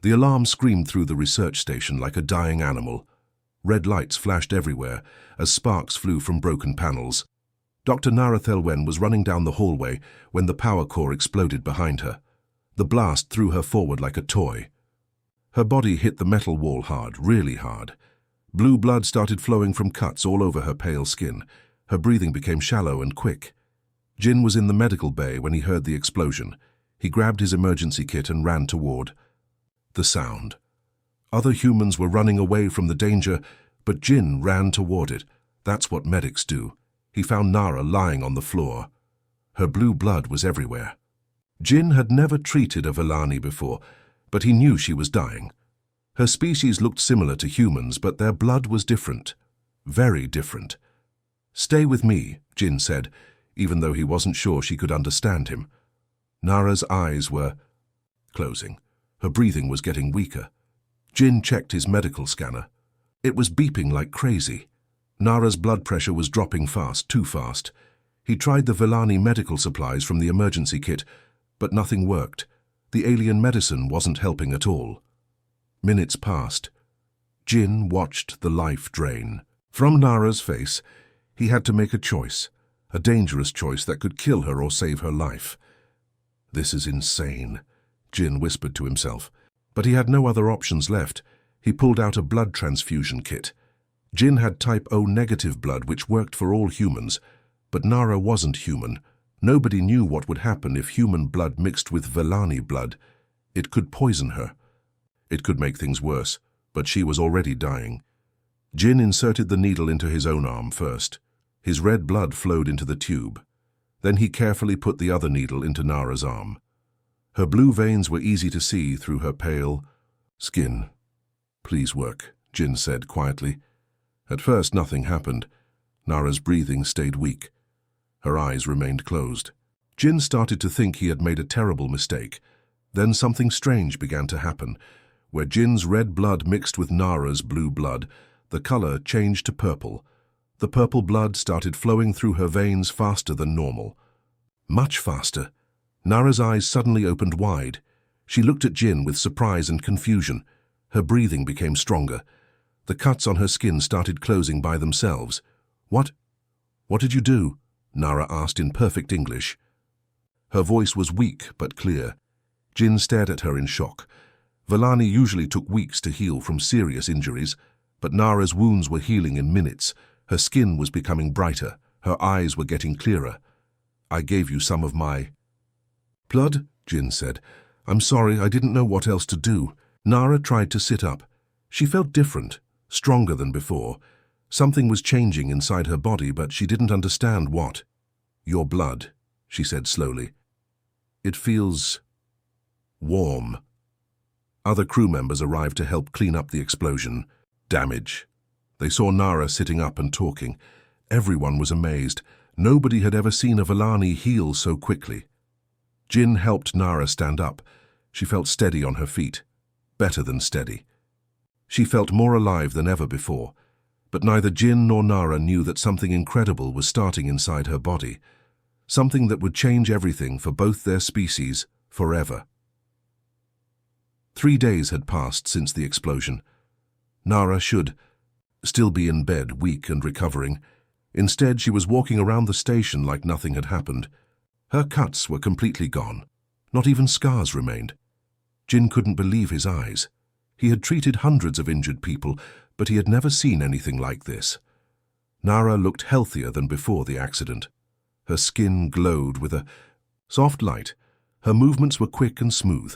The alarm screamed through the research station like a dying animal. Red lights flashed everywhere as sparks flew from broken panels. Dr. Nara Thelwen was running down the hallway when the power core exploded behind her. The blast threw her forward like a toy. Her body hit the metal wall hard, really hard. Blue blood started flowing from cuts all over her pale skin. Her breathing became shallow and quick. Jin was in the medical bay when he heard the explosion. He grabbed his emergency kit and ran toward the sound. Other humans were running away from the danger, but Jin ran toward it. That's what medics do. He found Nara lying on the floor. Her blue blood was everywhere. Jin had never treated a Vellani before, but he knew she was dying. Her species looked similar to humans, but their blood was different. Very different. "Stay with me," Jin said, even though he wasn't sure she could understand him. Nara's eyes were closing. Her breathing was getting weaker. Jin checked his medical scanner. It was beeping like crazy. Nara's blood pressure was dropping fast, too fast. He tried the Vellani medical supplies from the emergency kit, but nothing worked. The alien medicine wasn't helping at all. Minutes passed. Jin watched the life drain. From Nara's face, he had to make a choice, a dangerous choice that could kill her or save her life. "This is insane," Jin whispered to himself. But he had no other options left. He pulled out a blood transfusion kit. Jin had type O negative blood, which worked for all humans, but Nara wasn't human. Nobody knew what would happen if human blood mixed with Vellani blood. It could poison her. It could make things worse, but she was already dying. Jin inserted the needle into his own arm first. His red blood flowed into the tube. Then he carefully put the other needle into Nara's arm. Her blue veins were easy to see through her pale skin. "Please work," Jin said quietly. At first nothing happened. Nara's breathing stayed weak. Her eyes remained closed. Jin started to think he had made a terrible mistake. Then something strange began to happen. Where Jin's red blood mixed with Nara's blue blood, the color changed to purple. The purple blood started flowing through her veins faster than normal. Much faster. Nara's eyes suddenly opened wide. She looked at Jin with surprise and confusion. Her breathing became stronger. The cuts on her skin started closing by themselves. What did you do?" Nara asked in perfect English. Her voice was weak but clear. Jin stared at her in shock. Vellani usually took weeks to heal from serious injuries, but Nara's wounds were healing in minutes. Her skin was becoming brighter. Her eyes were getting clearer. "I gave you some of my blood," Jin said. "I'm sorry, I didn't know what else to do." Nara tried to sit up. She felt different, stronger than before. Something was changing inside her body, but she didn't understand what. "Your blood," she said slowly. "It feels warm." Other crew members arrived to help clean up the explosion. Damage. They saw Nara sitting up and talking. Everyone was amazed. Nobody had ever seen a Vellani heal so quickly. Jin helped Nara stand up. She felt steady on her feet. Better than steady. She felt more alive than ever before. But neither Jin nor Nara knew that something incredible was starting inside her body. Something that would change everything for both their species forever. 3 days had passed since the explosion. Nara should still be in bed, weak and recovering. Instead, she was walking around the station like nothing had happened. Her cuts were completely gone. Not even scars remained. Jin couldn't believe his eyes. He had treated hundreds of injured people, but he had never seen anything like this. Nara looked healthier than before the accident. Her skin glowed with a soft light. Her movements were quick and smooth.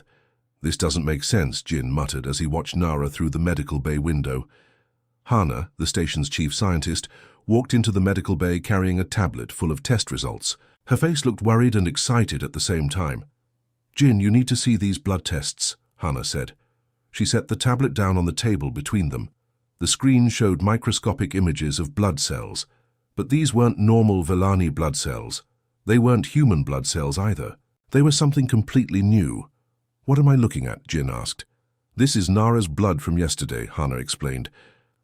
"This doesn't make sense," Jin muttered as he watched Nara through the medical bay window. Hana, the station's chief scientist, walked into the medical bay carrying a tablet full of test results. Her face looked worried and excited at the same time. "Jin, you need to see these blood tests," Hana said. She set the tablet down on the table between them. The screen showed microscopic images of blood cells. But these weren't normal Vellani blood cells. They weren't human blood cells either. They were something completely new. "What am I looking at?" Jin asked. "This is Nara's blood from yesterday," Hana explained.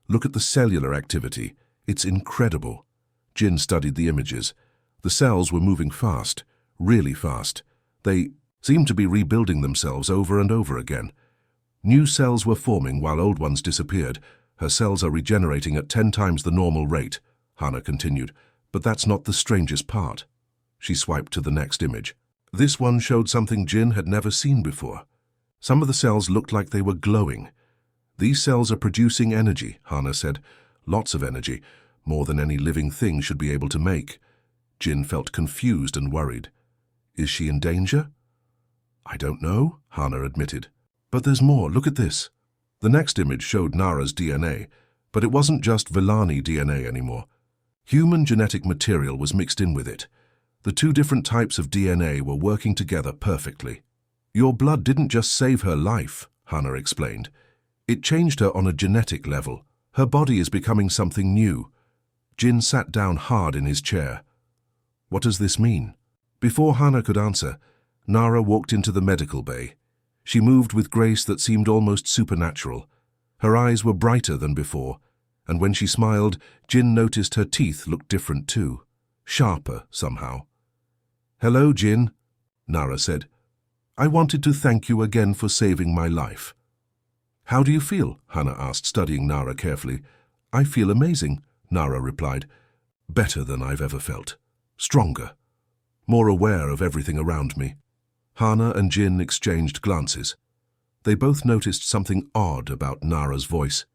"Look at the cellular activity. It's incredible." Jin studied the images. The cells were moving fast, really fast. They seemed to be rebuilding themselves over and over again. New cells were forming while old ones disappeared. Her cells are regenerating at 10 times the normal rate, Hannah continued. But that's not the strangest part. She swiped to the next image. This one showed something Jin had never seen before. Some of the cells looked like they were glowing. These cells are producing energy, Hannah said. Lots of energy, more than any living thing should be able to make. Jin felt confused and worried. Is she in danger? I don't know, Hannah admitted. But there's more, look at this. The next image showed Nara's DNA, but it wasn't just Villani DNA anymore. Human genetic material was mixed in with it. The two different types of DNA were working together perfectly. Your blood didn't just save her life, Hannah explained. It changed her on a genetic level. Her body is becoming something new. Jin sat down hard in his chair. What does this mean? Before Hannah could answer, Nara walked into the medical bay. She moved with grace that seemed almost supernatural. Her eyes were brighter than before, and when she smiled, Jin noticed her teeth looked different too, sharper somehow. Hello, Jin, Nara said. I wanted to thank you again for saving my life. How do you feel? Hannah asked, studying Nara carefully. I feel amazing, Nara replied. Better than I've ever felt. Stronger. More aware of everything around me. Hannah and Jin exchanged glances. They both noticed something odd about Nara's voice.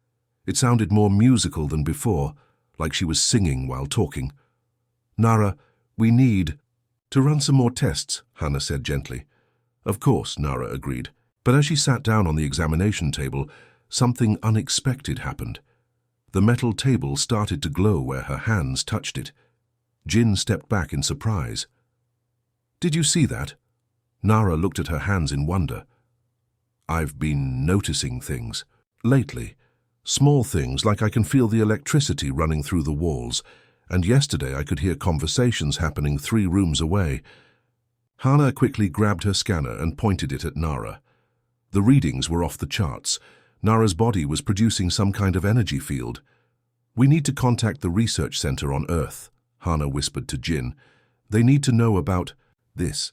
It sounded more musical than before, like she was singing while talking. Nara, we need to run some more tests, Hannah said gently. Of course, Nara agreed. But as she sat down on the examination table, something unexpected happened. The metal table started to glow where her hands touched it. Jin stepped back in surprise. Did you see that? Nara looked at her hands in wonder. I've been noticing things. Lately. Small things like I can feel the electricity running through the walls, and yesterday I could hear conversations happening 3 rooms away. Hannah quickly grabbed her scanner and pointed it at Nara. The readings were off the charts. Nara's body was producing some kind of energy field. We need to contact the research center on Earth, Hannah whispered to Jin. They need to know about this.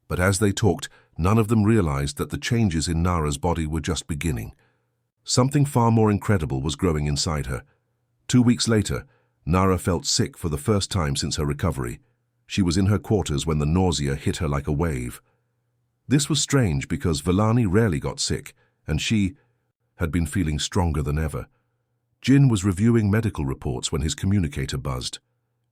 But as they talked, none of them realized that the changes in Nara's body were just beginning. Something far more incredible was growing inside her. 2 weeks later, Nara felt sick for the first time since her recovery. She was in her quarters when the nausea hit her like a wave. This was strange because Villani rarely got sick, and she had been feeling stronger than ever. Jin was reviewing medical reports when his communicator buzzed.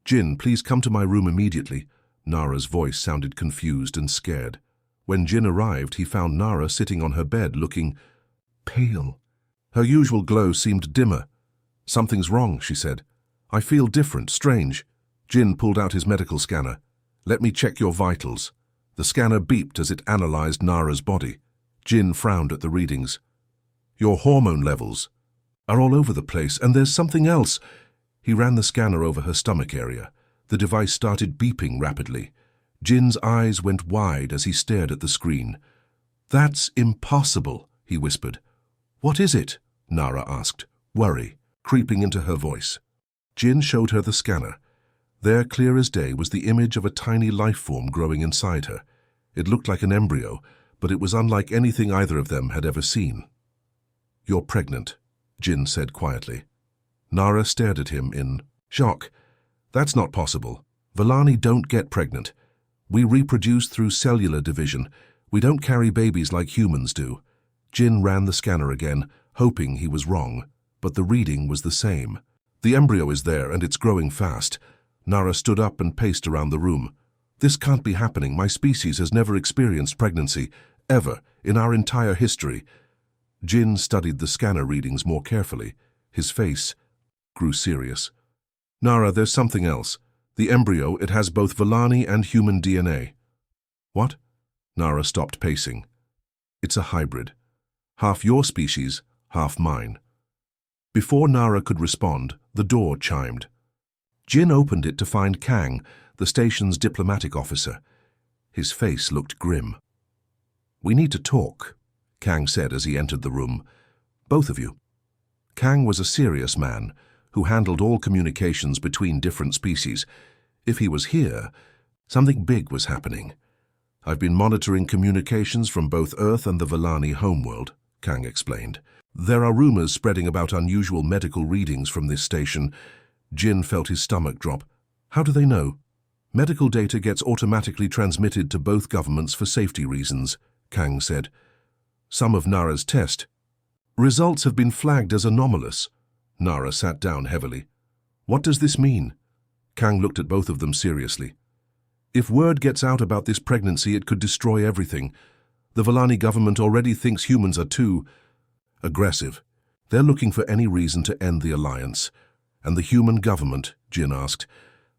Jin, please come to my room immediately. Nara's voice sounded confused and scared. When Jin arrived, he found Nara sitting on her bed looking pale. Her usual glow seemed dimmer. Something's wrong, she said. I feel different, strange. Jin pulled out his medical scanner. Let me check your vitals. The scanner beeped as it analyzed Nara's body. Jin frowned at the readings. Your hormone levels are all over the place, and there's something else. He ran the scanner over her stomach area. The device started beeping rapidly. Jin's eyes went wide as he stared at the screen. That's impossible, he whispered. What is it? Nara asked, worry creeping into her voice. Jin showed her the scanner. There, clear as day, was the image of a tiny life form growing inside her. It looked like an embryo, but it was unlike anything either of them had ever seen. You're pregnant, Jin said quietly. Nara stared at him in shock. That's not possible. Villani don't get pregnant. We reproduce through cellular division. We don't carry babies like humans do. Jin ran the scanner again, hoping he was wrong, but the reading was the same. The embryo is there and it's growing fast. Nara stood up and paced around the room. This can't be happening. My species has never experienced pregnancy, ever, in our entire history. Jin studied the scanner readings more carefully. His face grew serious. Nara, there's something else. The embryo, it has both Villani and human DNA. What? Nara stopped pacing. It's a hybrid. Half your species, half mine. Before Nara could respond, the door chimed. Jin opened it to find Kang, the station's diplomatic officer. His face looked grim. We need to talk, Kang said as he entered the room. Both of you. Kang was a serious man who handled all communications between different species. If he was here, something big was happening. I've been monitoring communications from both Earth and the Villani homeworld, Kang explained. There are rumors spreading about unusual medical readings from this station. Jin felt his stomach drop. How do they know? Medical data gets automatically transmitted to both governments for safety reasons, Kang said. Some of Nara's test results have been flagged as anomalous. Nara sat down heavily. What does this mean? Kang looked at both of them seriously. If word gets out about this pregnancy, it could destroy everything. The Vellani government already thinks humans are too aggressive. They're looking for any reason to end the alliance. And the human government, Jin asked.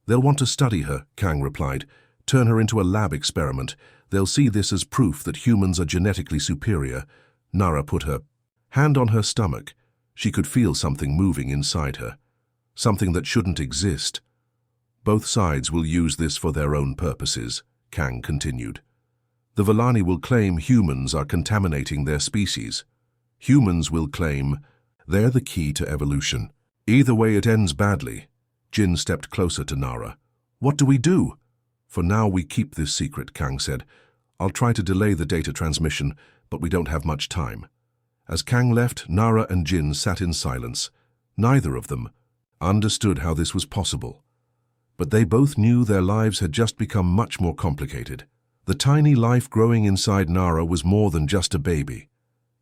They'll want to study her, Kang replied. Turn her into a lab experiment. They'll see this as proof that humans are genetically superior. Nara put her hand on her stomach. She could feel something moving inside her. Something that shouldn't exist. Both sides will use this for their own purposes, Kang continued. The Vellani will claim humans are contaminating their species. Humans will claim they're the key to evolution. Either way, it ends badly. Jin stepped closer to Nara. What do we do? For now, we keep this secret, Kang said. I'll try to delay the data transmission, but we don't have much time. As Kang left, Nara and Jin sat in silence. Neither of them understood how this was possible. But they both knew their lives had just become much more complicated. The tiny life growing inside Nara was more than just a baby.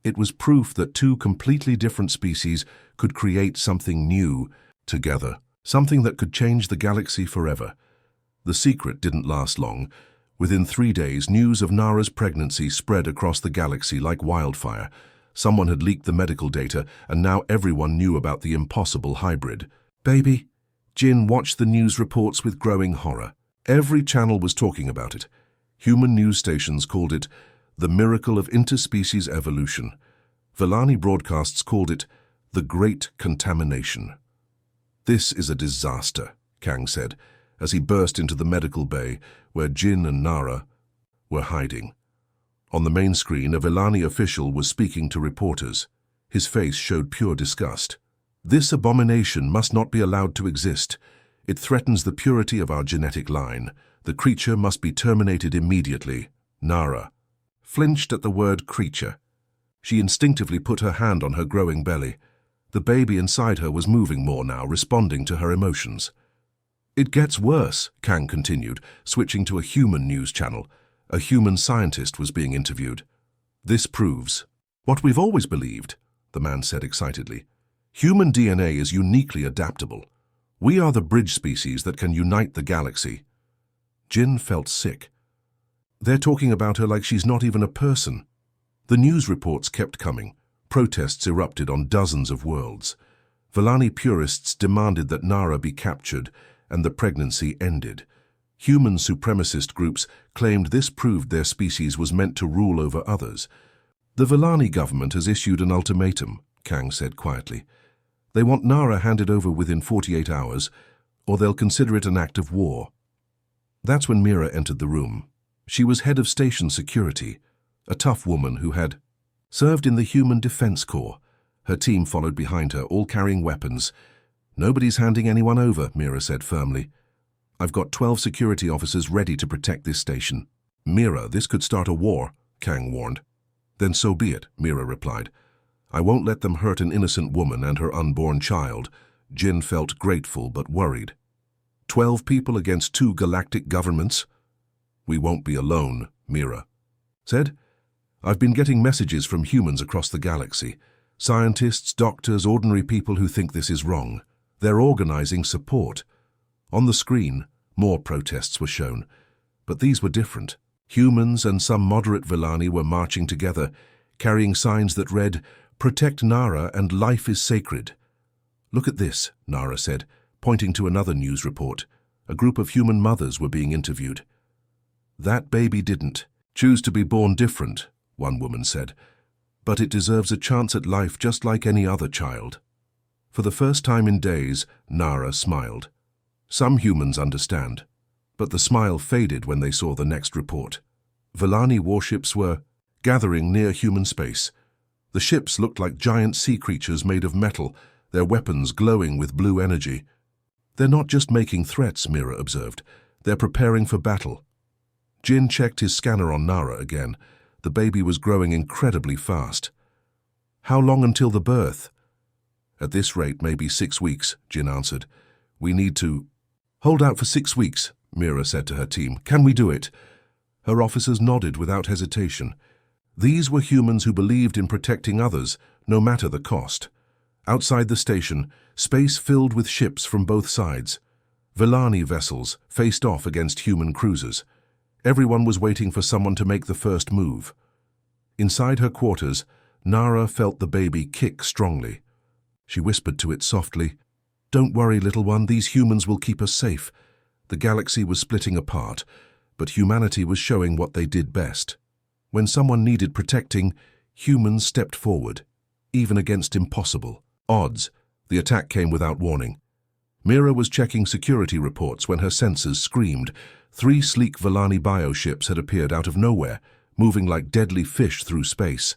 It was proof that two completely different species could create something new together, something that could change the galaxy forever. The secret didn't last long. Within 3 days, news of Nara's pregnancy spread across the galaxy like wildfire. Someone had leaked the medical data, and now everyone knew about the impossible hybrid. Baby? Jin watched the news reports with growing horror. Every channel was talking about it. Human news stations called it the miracle of interspecies evolution. Vellani broadcasts called it the Great Contamination. This is a disaster, Kang said, as he burst into the medical bay where Jin and Nara were hiding. On the main screen, a Vellani official was speaking to reporters. His face showed pure disgust. This abomination must not be allowed to exist. It threatens the purity of our genetic line. The creature must be terminated immediately. Nara flinched at the word creature. She instinctively put her hand on her growing belly. The baby inside her was moving more now, responding to her emotions. It gets worse, Kang continued, switching to a human news channel. A human scientist was being interviewed. This proves what we've always believed, the man said excitedly. Human DNA is uniquely adaptable. We are the bridge species that can unite the galaxy. Jin felt sick. They're talking about her like she's not even a person. The news reports kept coming. Protests erupted on dozens of worlds. Vellani purists demanded that Nara be captured and the pregnancy ended. Human supremacist groups claimed this proved their species was meant to rule over others. The Vellani government has issued an ultimatum, Kang said quietly. They want Nara handed over within 48 hours, or they'll consider it an act of war. That's when Mira entered the room. She was head of station security, a tough woman who had served in the Human Defense Corps. Her team followed behind her, all carrying weapons. Nobody's handing anyone over, Mira said firmly. I've got 12 security officers ready to protect this station. Mira, this could start a war, Kang warned. Then so be it, Mira replied. I won't let them hurt an innocent woman and her unborn child. Jin felt grateful but worried. 12 people against 2 galactic governments? We won't be alone, Mira said. I've been getting messages from humans across the galaxy. Scientists, doctors, ordinary people who think this is wrong. They're organizing support. On the screen, more protests were shown. But these were different. Humans and some moderate Vellani were marching together, carrying signs that read, Protect Nara and life is sacred. Look at this, Nara said, pointing to another news report. A group of human mothers were being interviewed. That baby didn't choose to be born different, one woman said, but it deserves a chance at life just like any other child. For the first time in days, Nara smiled. Some humans understand, but the smile faded when they saw the next report. Vellani warships were gathering near human space. The ships looked like giant sea creatures made of metal, their weapons glowing with blue energy. They're not just making threats, Mira observed. They're preparing for battle. Jin checked his scanner on Nara again. The baby was growing incredibly fast. How long until the birth? At this rate, maybe 6 weeks, Jin answered. We need to hold out for 6 weeks, Mira said to her team. Can we do it? Her officers nodded without hesitation. These were humans who believed in protecting others, no matter the cost. Outside the station, space filled with ships from both sides. Villani vessels faced off against human cruisers. Everyone was waiting for someone to make the first move. Inside her quarters, Nara felt the baby kick strongly. She whispered to it softly, "Don't worry, little one, these humans will keep us safe." The galaxy was splitting apart, but humanity was showing what they did best. When someone needed protecting, humans stepped forward, even against impossible odds. The attack came without warning. Mira was checking security reports when her sensors screamed. 3 sleek Villani bioships had appeared out of nowhere, moving like deadly fish through space.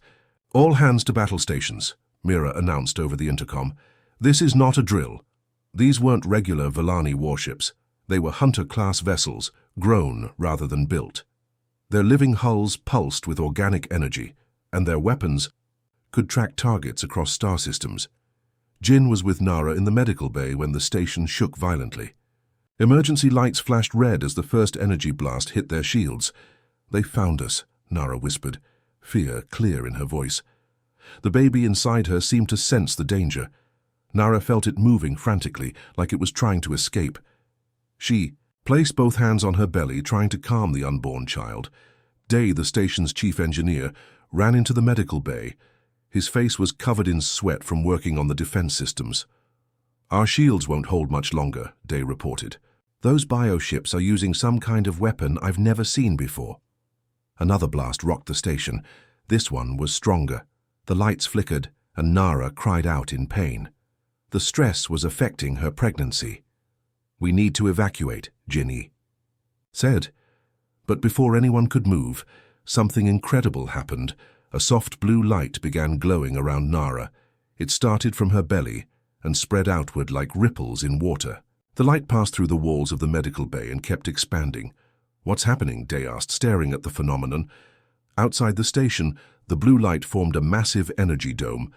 "All hands to battle stations," Mira announced over the intercom. "This is not a drill." These weren't regular Villani warships. They were Hunter-class vessels, grown rather than built. Their living hulls pulsed with organic energy, and their weapons could track targets across star systems. Jin was with Nara in the medical bay when the station shook violently. Emergency lights flashed red as the first energy blast hit their shields. "They found us," Nara whispered, fear clear in her voice. The baby inside her seemed to sense the danger. Nara felt it moving frantically, like it was trying to escape. She placed both hands on her belly, trying to calm the unborn child. Day, the station's chief engineer, ran into the medical bay. His face was covered in sweat from working on the defense systems. "Our shields won't hold much longer," Day reported. "Those bioships are using some kind of weapon I've never seen before." Another blast rocked the station. This one was stronger. The lights flickered, and Nara cried out in pain. The stress was affecting her pregnancy. "We need to evacuate," Ginny said. But before anyone could move, something incredible happened. A soft blue light began glowing around Nara. It started from her belly and spread outward like ripples in water. The light passed through the walls of the medical bay and kept expanding. "What's happening?" Day asked, staring at the phenomenon. Outside the station, the blue light formed a massive energy dome.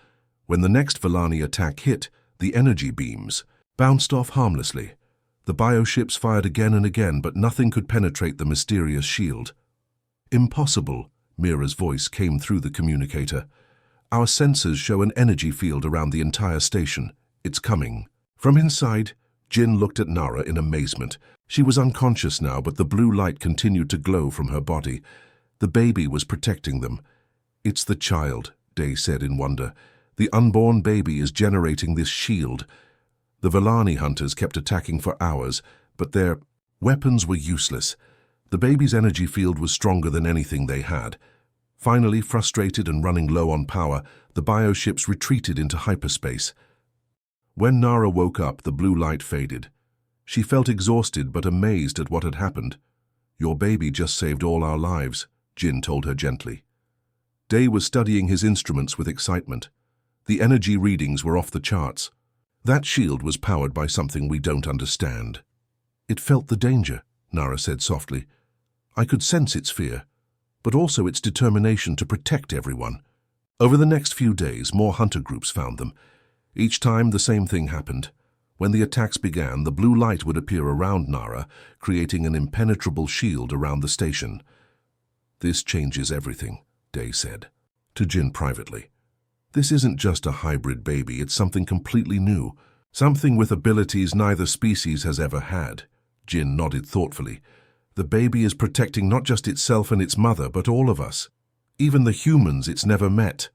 When the next Villani attack hit, the energy beams bounced off harmlessly. The bioships fired again and again, but nothing could penetrate the mysterious shield. "Impossible," Mira's voice came through the communicator. "Our sensors show an energy field around the entire station. It's coming." From inside, Jin looked at Nara in amazement. She was unconscious now, but the blue light continued to glow from her body. The baby was protecting them. "It's the child," Day said in wonder. "The unborn baby is generating this shield." The Villani hunters kept attacking for hours, but their weapons were useless. The baby's energy field was stronger than anything they had. Finally, frustrated and running low on power, the bioships retreated into hyperspace. When Nara woke up, the blue light faded. She felt exhausted but amazed at what had happened. "Your baby just saved all our lives," Jin told her gently. Day was studying his instruments with excitement. The energy readings were off the charts. "That shield was powered by something we don't understand." "It felt the danger," Nara said softly. "I could sense its fear, but also its determination to protect everyone." Over the next few days, more hunter groups found them. Each time the same thing happened. When the attacks began, the blue light would appear around Nara, creating an impenetrable shield around the station. "This changes everything," Day said to Jin privately. "This isn't just a hybrid baby, it's something completely new. Something with abilities neither species has ever had." Jin nodded thoughtfully. "The baby is protecting not just itself and its mother, but all of us. Even the humans it's never met.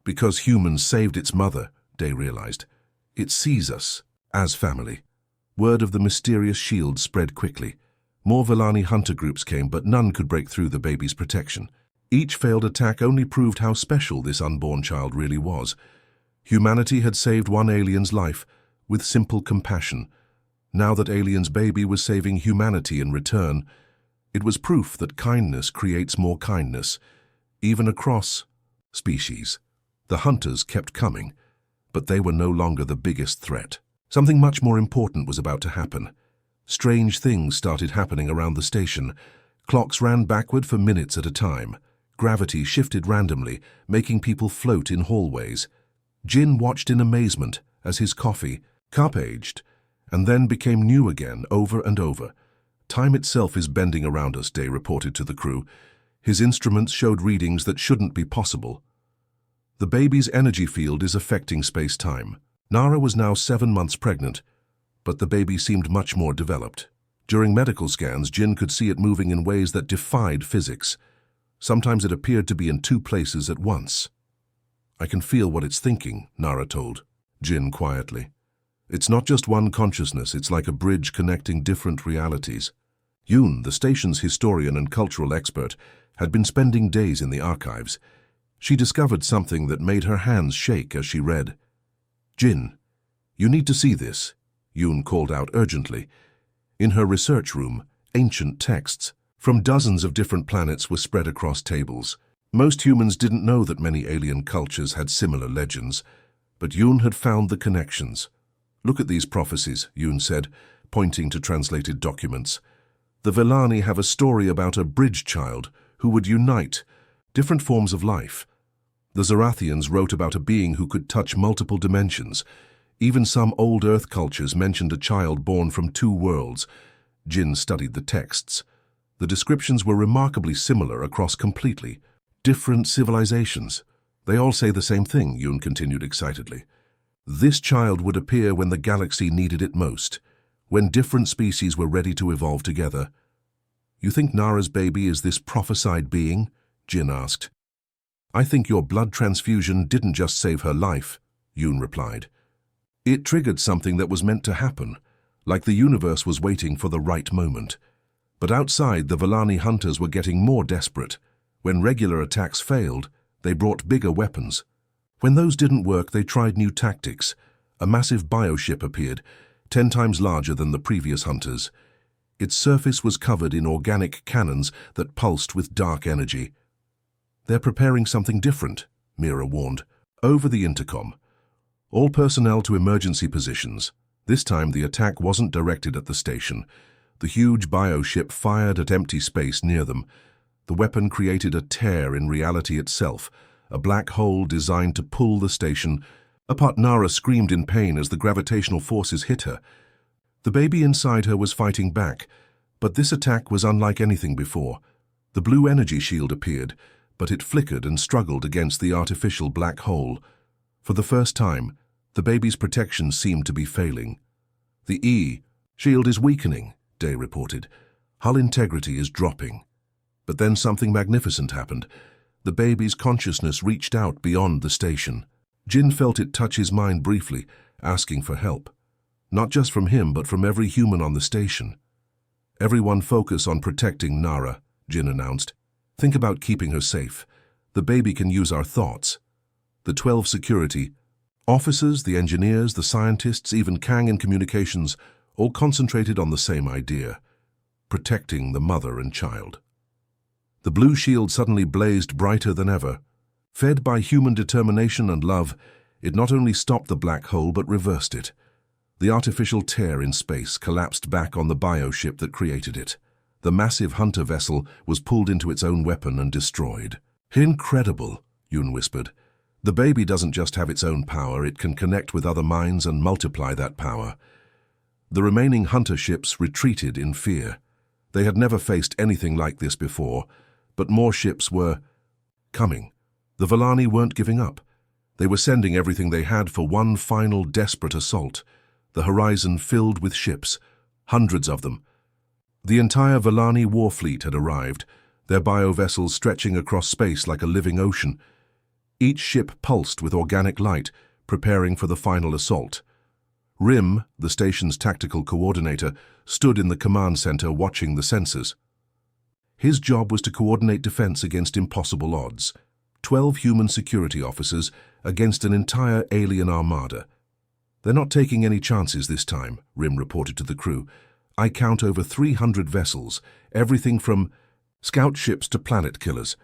Because humans saved its mother," Day realized. "It sees us as family." Word of the mysterious shield spread quickly. More Villani hunter groups came, but none could break through the baby's protection. Each failed attack only proved how special this unborn child really was. Humanity had saved one alien's life with simple compassion. Now that alien's baby was saving humanity in return, it was proof that kindness creates more kindness, even across species. The hunters kept coming, but they were no longer the biggest threat. Something much more important was about to happen. Strange things started happening around the station. Clocks ran backward for minutes at a time. gravity shifted randomly, making people float in hallways. Jin watched in amazement as his coffee, cup-aged, and then became new again over and over. Time itself is bending around us, Day reported to the crew. His instruments showed readings that shouldn't be possible. The baby's energy field is affecting space-time. Nara was now 7 months pregnant, but the baby seemed much more developed. During medical scans, Jin could see it moving in ways that defied physics. Sometimes it appeared to be in 2 places at once. "I can feel what it's thinking," Nara told Jin quietly. "It's not just one consciousness, it's like a bridge connecting different realities." Yoon, the station's historian and cultural expert, had been spending days in the archives. She discovered something that made her hands shake as she read. "Jin, you need to see this," Yoon called out urgently. In her research room, ancient texts from dozens of different planets were spread across tables. Most humans didn't know that many alien cultures had similar legends, but Yoon had found the connections. "Look at these prophecies," Yoon said, pointing to translated documents. "The Vellani have a story about a bridge child who would unite different forms of life. The Zarathians wrote about a being who could touch multiple dimensions. Even some old Earth cultures mentioned a child born from 2 worlds. Jin studied the texts. The descriptions were remarkably similar across completely different civilizations. "They all say the same thing," Yoon continued excitedly. "This child would appear when the galaxy needed it most, when different species were ready to evolve together." "You think Nara's baby is this prophesied being?" Jin asked. "I think your blood transfusion didn't just save her life," Yoon replied. "It triggered something that was meant to happen, like the universe was waiting for the right moment. But outside, the Vellani hunters were getting more desperate. When regular attacks failed, they brought bigger weapons. When those didn't work, they tried new tactics. A massive bioship appeared, 10 times larger than the previous hunters. Its surface was covered in organic cannons that pulsed with dark energy. "They're preparing something different," Mira warned, over the intercom. "All personnel to emergency positions." This time the attack wasn't directed at the station. The huge bioship fired at empty space near them. The weapon created a tear in reality itself, a black hole designed to pull the station apart. Nara screamed in pain as the gravitational forces hit her. The baby inside her was fighting back, but this attack was unlike anything before. The blue energy shield appeared, but it flickered and struggled against the artificial black hole. For the first time, the baby's protection seemed to be failing. "The E shield is weakening," Day reported. "Hull integrity is dropping." But then something magnificent happened. The baby's consciousness reached out beyond the station. Jin felt it touch his mind briefly, asking for help. Not just from him, but from every human on the station. "Everyone focus on protecting Nara," Jin announced. "Think about keeping her safe. The baby can use our thoughts." The 12 security officers, the engineers, the scientists, even Kang in communications, all concentrated on the same idea: protecting the mother and child. The blue shield suddenly blazed brighter than ever. Fed by human determination and love, it not only stopped the black hole but reversed it. The artificial tear in space collapsed back on the bioship that created it. The massive hunter vessel was pulled into its own weapon and destroyed. "Incredible," Yoon whispered. "The baby doesn't just have its own power, it can connect with other minds and multiply that power." The remaining hunter ships retreated in fear. They had never faced anything like this before, but more ships were coming. The Vellani weren't giving up. They were sending everything they had for one final desperate assault. The horizon filled with ships, hundreds of them. The entire Vellani war fleet had arrived, their bio-vessels stretching across space like a living ocean. Each ship pulsed with organic light, preparing for the final assault. Rim, the station's tactical coordinator, stood in the command center watching the sensors. His job was to coordinate defense against impossible odds. 12 human security officers against an entire alien armada. "They're not taking any chances this time," Rim reported to the crew. "I count over 300 vessels, everything from scout ships to planet killers."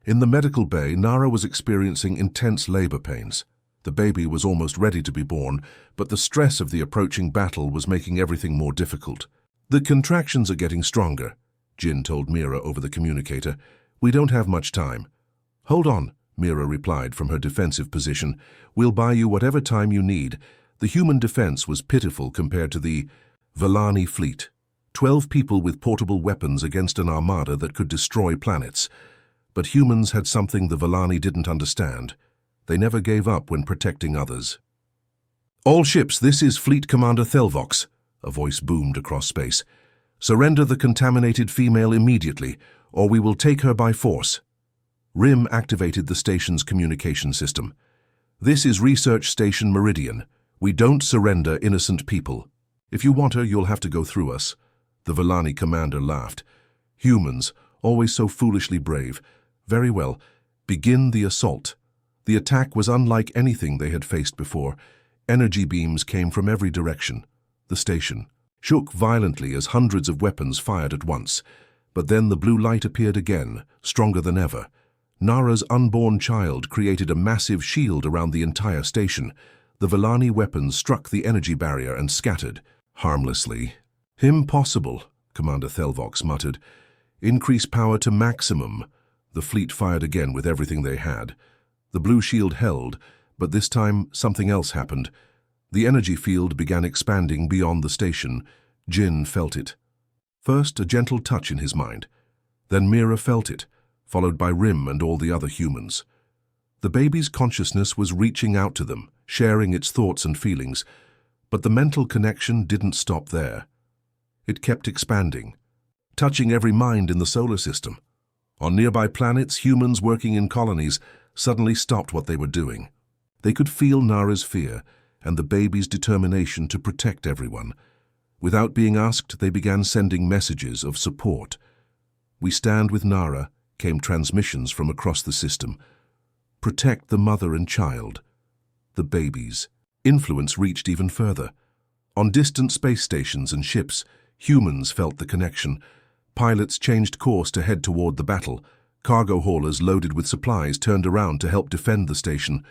In the medical bay, Nara was experiencing intense labor pains. The baby was almost ready to be born, but the stress of the approaching battle was making everything more difficult. "The contractions are getting stronger," Jin told Mira over the communicator. "We don't have much time." "Hold on," Mira replied from her defensive position. "We'll buy you whatever time you need." The human defense was pitiful compared to the Vellani fleet. 12 people with portable weapons against an armada that could destroy planets. But humans had something the Vellani didn't understand. They never gave up when protecting others. "All ships, this is Fleet Commander Thelvox," a voice boomed across space. "Surrender the contaminated female immediately, or we will take her by force." Rim activated the station's communication system. "This is Research Station Meridian. We don't surrender innocent people. If you want her, you'll have to go through us." The Vellani commander laughed. "Humans, always so foolishly brave. Very well, begin the assault." The attack was unlike anything they had faced before. Energy beams came from every direction. The station shook violently as hundreds of weapons fired at once. But then the blue light appeared again, stronger than ever. Nara's unborn child created a massive shield around the entire station. The Vellani weapons struck the energy barrier and scattered, harmlessly. "Impossible," Commander Thelvox muttered. "Increase power to maximum." The fleet fired again with everything they had. The blue shield held, but this time something else happened. The energy field began expanding beyond the station. Jin felt it. First, a gentle touch in his mind. Then Mira felt it, followed by Rim and all the other humans. The baby's consciousness was reaching out to them, sharing its thoughts and feelings. But the mental connection didn't stop there. It kept expanding, touching every mind in the solar system. On nearby planets, humans working in colonies suddenly stopped what they were doing. They could feel Nara's fear and the baby's determination to protect everyone. Without being asked, they began sending messages of support. "We stand with Nara," came transmissions from across the system. "Protect the mother and child." The babies. Influence reached even further. On distant space stations and ships, humans felt the connection. Pilots changed course to head toward the battle. Cargo haulers loaded with supplies turned around to help defend the station.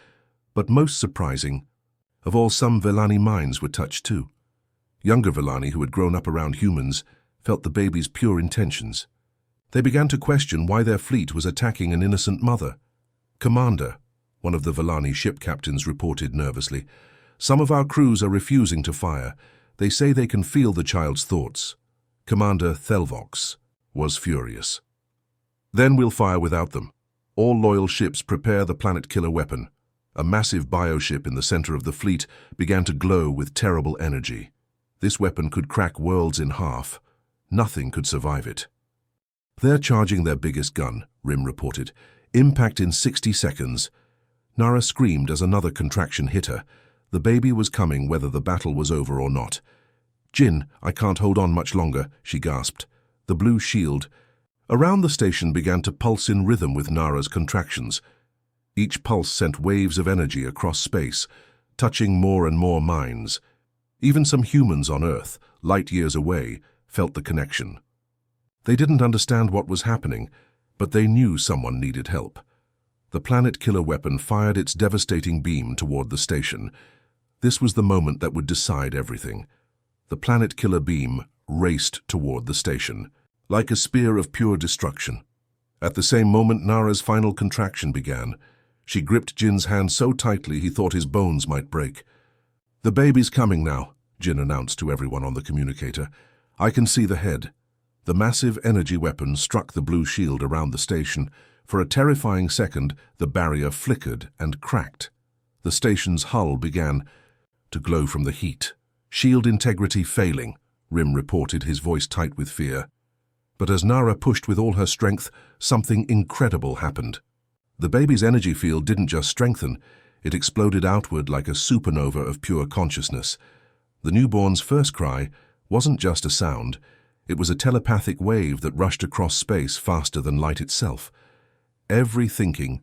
But most surprising of all, some Vellani minds were touched too. Younger Vellani, who had grown up around humans, felt the baby's pure intentions. They began to question why their fleet was attacking an innocent mother. "Commander," one of the Vellani ship captains reported nervously, "some of our crews are refusing to fire. They say they can feel the child's thoughts." Commander Thelvox was furious. "Then we'll fire without them. All loyal ships prepare the planet-killer weapon." A massive bioship in the center of the fleet began to glow with terrible energy. This weapon could crack worlds in half. Nothing could survive it. "They're charging their biggest gun," Rim reported. "Impact in 60 seconds. Nara screamed as another contraction hit her. The baby was coming whether the battle was over or not. "Jin, I can't hold on much longer," she gasped. The blue shield around the station began to pulse in rhythm with Nara's contractions. Each pulse sent waves of energy across space, touching more and more minds. Even some humans on Earth, light years away, felt the connection. They didn't understand what was happening, but they knew someone needed help. The planet-killer weapon fired its devastating beam toward the station. This was the moment that would decide everything. The planet-killer beam raced toward the station, like a spear of pure destruction. At the same moment, Nara's final contraction began. She gripped Jin's hand so tightly he thought his bones might break. "The baby's coming now," Jin announced to everyone on the communicator. "I can see the head." The massive energy weapon struck the blue shield around the station. For a terrifying second, the barrier flickered and cracked. The station's hull began to glow from the heat. "Shield integrity failing," Rim reported, his voice tight with fear. But as Nara pushed with all her strength, something incredible happened. The baby's energy field didn't just strengthen, it exploded outward like a supernova of pure consciousness. The newborn's first cry wasn't just a sound, it was a telepathic wave that rushed across space faster than light itself. Every thinking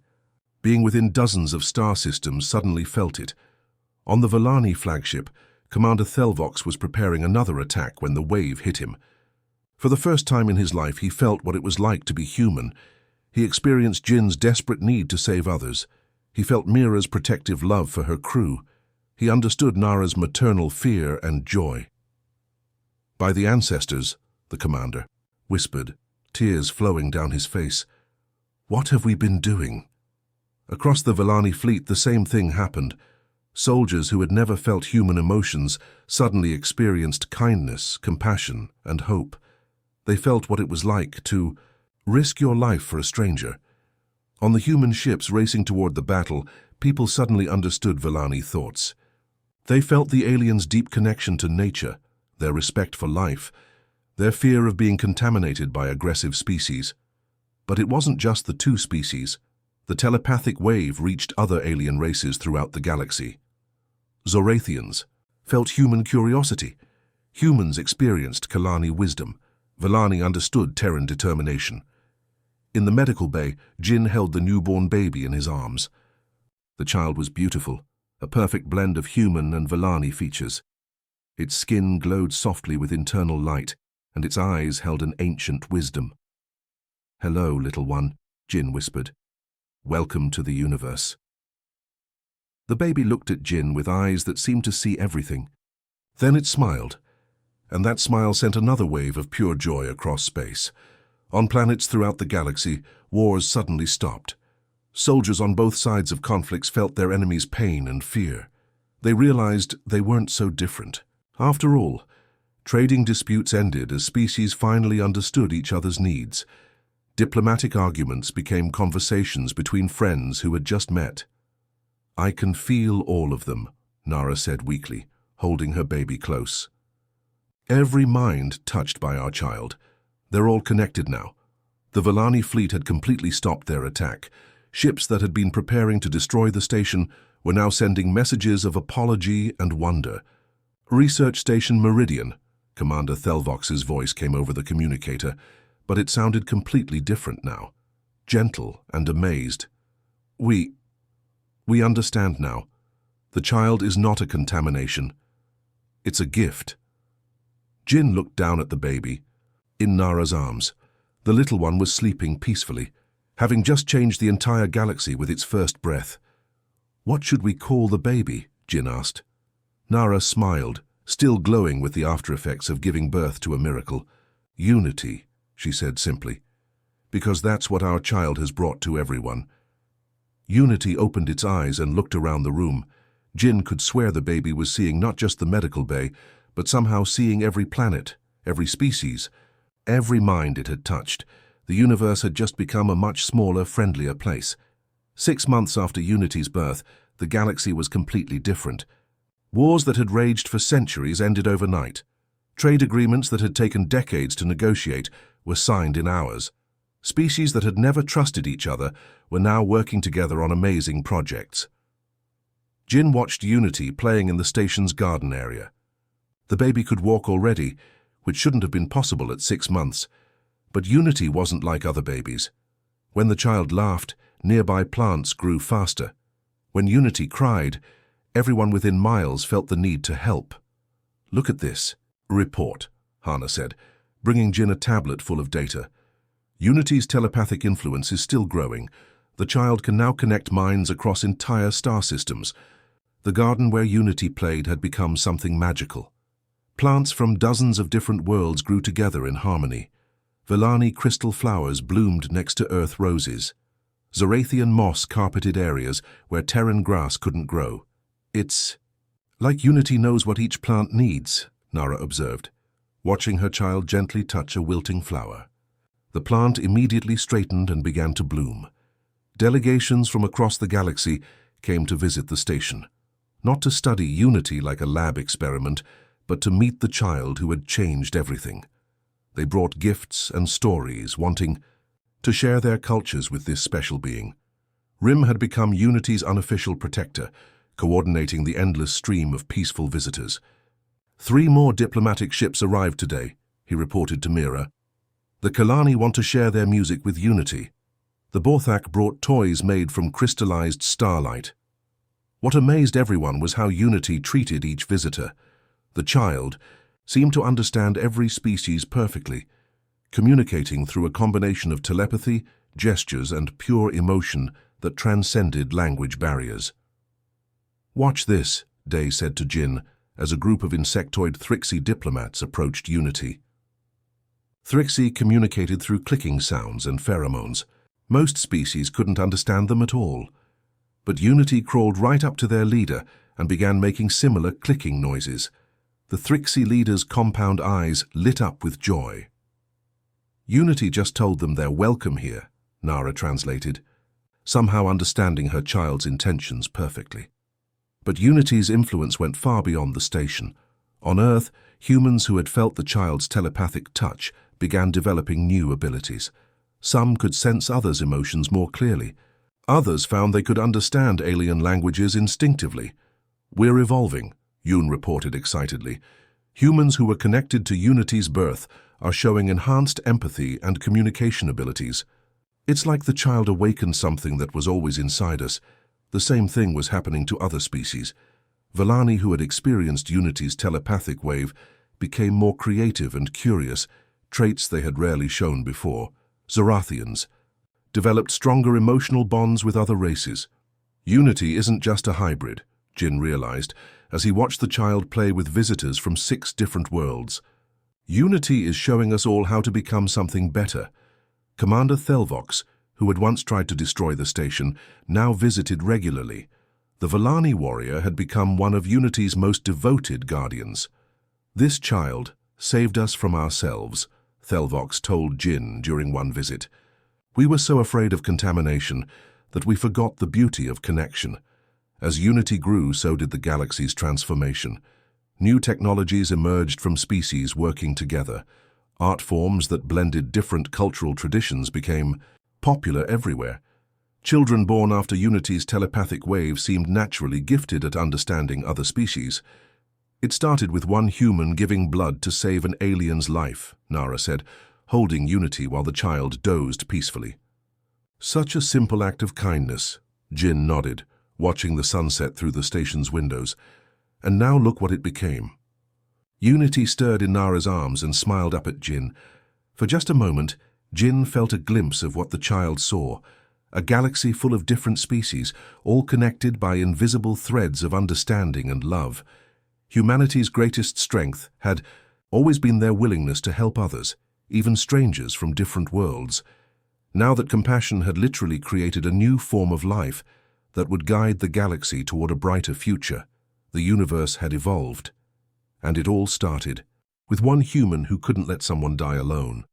being within dozens of star systems suddenly felt it. On the Vellani flagship, Commander Thelvox was preparing another attack when the wave hit him. For the first time in his life, he felt what it was like to be human. He experienced Jin's desperate need to save others. He felt Mira's protective love for her crew. He understood Nara's maternal fear and joy. "By the ancestors," the commander whispered, tears flowing down his face. What have we been doing? Across the Villani fleet, the same thing happened. Soldiers who had never felt human emotions suddenly experienced kindness, compassion, and hope. They felt what it was like to risk your life for a stranger. On the human ships racing toward the battle, people suddenly understood Villani thoughts. They felt the aliens' deep connection to nature, their respect for life, their fear of being contaminated by aggressive species. But it wasn't just the two species. The telepathic wave reached other alien races throughout the galaxy. Zorathians felt human curiosity. Humans experienced Kalani wisdom. Villani understood Terran determination. In the medical bay, Jin held the newborn baby in his arms. The child was beautiful, a perfect blend of human and Villani features. Its skin glowed softly with internal light, and its eyes held an ancient wisdom. "Hello, little one," Jin whispered. "Welcome to the universe." The baby looked at Jin with eyes that seemed to see everything. Then it smiled, and that smile sent another wave of pure joy across space. On planets throughout the galaxy, wars suddenly stopped. Soldiers on both sides of conflicts felt their enemies' pain and fear. They realized they weren't so different. After all, trading disputes ended as species finally understood each other's needs. Diplomatic arguments became conversations between friends who had just met. "I can feel all of them," Nara said weakly, holding her baby close. "Every mind touched by our child. They're all connected now." The Villani fleet had completely stopped their attack. Ships that had been preparing to destroy the station were now sending messages of apology and wonder. "Research Station Meridian," Commander Thelvox's voice came over the communicator, but it sounded completely different now. Gentle and amazed. We understand now. The child is not a contamination. It's a gift." Jin looked down at the baby, in Nara's arms. The little one was sleeping peacefully, having just changed the entire galaxy with its first breath. "What should we call the baby?" Jin asked. Nara smiled, still glowing with the after-effects of giving birth to a miracle. "Unity," she said simply, "because that's what our child has brought to everyone." Unity opened its eyes and looked around the room. Jin could swear the baby was seeing not just the medical bay, but somehow seeing every planet, every species, every mind it had touched. The universe had just become a much smaller, friendlier place. 6 months after Unity's birth, the galaxy was completely different. Wars that had raged for centuries ended overnight. Trade agreements that had taken decades to negotiate were signed in hours. Species that had never trusted each other were now working together on amazing projects. Jin watched Unity playing in the station's garden area. The baby could walk already, which shouldn't have been possible at 6 months. But Unity wasn't like other babies. When the child laughed, nearby plants grew faster. When Unity cried, everyone within miles felt the need to help. "Look at this report," Hana said, bringing Jin a tablet full of data. Unity's telepathic influence is still growing. The child can now connect minds across entire star systems. The garden where Unity played had become something magical. Plants from dozens of different worlds grew together in harmony. Villani crystal flowers bloomed next to earth roses. Zorathian moss carpeted areas where Terran grass couldn't grow. "It's like Unity knows what each plant needs," Nara observed, watching her child gently touch a wilting flower. The plant immediately straightened and began to bloom. Delegations from across the galaxy came to visit the station, not to study Unity like a lab experiment, but to meet the child who had changed everything. They brought gifts and stories, wanting to share their cultures with this special being. Rim had become Unity's unofficial protector, coordinating the endless stream of peaceful visitors. 3 more diplomatic ships arrived today, he reported to Mira. The Kalani want to share their music with Unity. The Borthak brought toys made from crystallized starlight. What amazed everyone was how Unity treated each visitor. The child seemed to understand every species perfectly, communicating through a combination of telepathy, gestures, and pure emotion that transcended language barriers. "Watch this," Day said to Jin, as a group of insectoid Thrixie diplomats approached Unity. Thrixie communicated through clicking sounds and pheromones. Most species couldn't understand them at all. But Unity crawled right up to their leader and began making similar clicking noises. The Thrixie leader's compound eyes lit up with joy. Unity just told them they're welcome here, Nara translated, somehow understanding her child's intentions perfectly. But Unity's influence went far beyond the station. On Earth, humans who had felt the child's telepathic touch began developing new abilities. Some could sense others' emotions more clearly. Others found they could understand alien languages instinctively. "We're evolving," Yoon reported excitedly. "Humans who were connected to Unity's birth are showing enhanced empathy and communication abilities. It's like the child awakened something that was always inside us. The same thing was happening to other species. Vellani, who had experienced Unity's telepathic wave, became more creative and curious, traits they had rarely shown before. Zorathians developed stronger emotional bonds with other races. Unity isn't just a hybrid," Jin realized, as he watched the child play with visitors from 6 different worlds. "Unity is showing us all how to become something better." Commander Thelvox, who had once tried to destroy the station, now visited regularly. The Vellani warrior had become one of Unity's most devoted guardians. "This child saved us from ourselves," Thelvox told Jin during one visit. "We were so afraid of contamination that we forgot the beauty of connection. As Unity grew, so did the galaxy's transformation. New technologies emerged from species working together. Art forms that blended different cultural traditions became popular everywhere. Children born after Unity's telepathic wave seemed naturally gifted at understanding other species. It started with one human giving blood to save an alien's life," Nara said, holding Unity while the child dozed peacefully. "Such a simple act of kindness," Jin nodded, watching the sunset through the station's windows. "And now look what it became." Unity stirred in Nara's arms and smiled up at Jin. For just a moment, Jin felt a glimpse of what the child saw, a galaxy full of different species, all connected by invisible threads of understanding and love. Humanity's greatest strength had always been their willingness to help others, even strangers from different worlds. Now that compassion had literally created a new form of life that would guide the galaxy toward a brighter future, the universe had evolved. And it all started with one human who couldn't let someone die alone.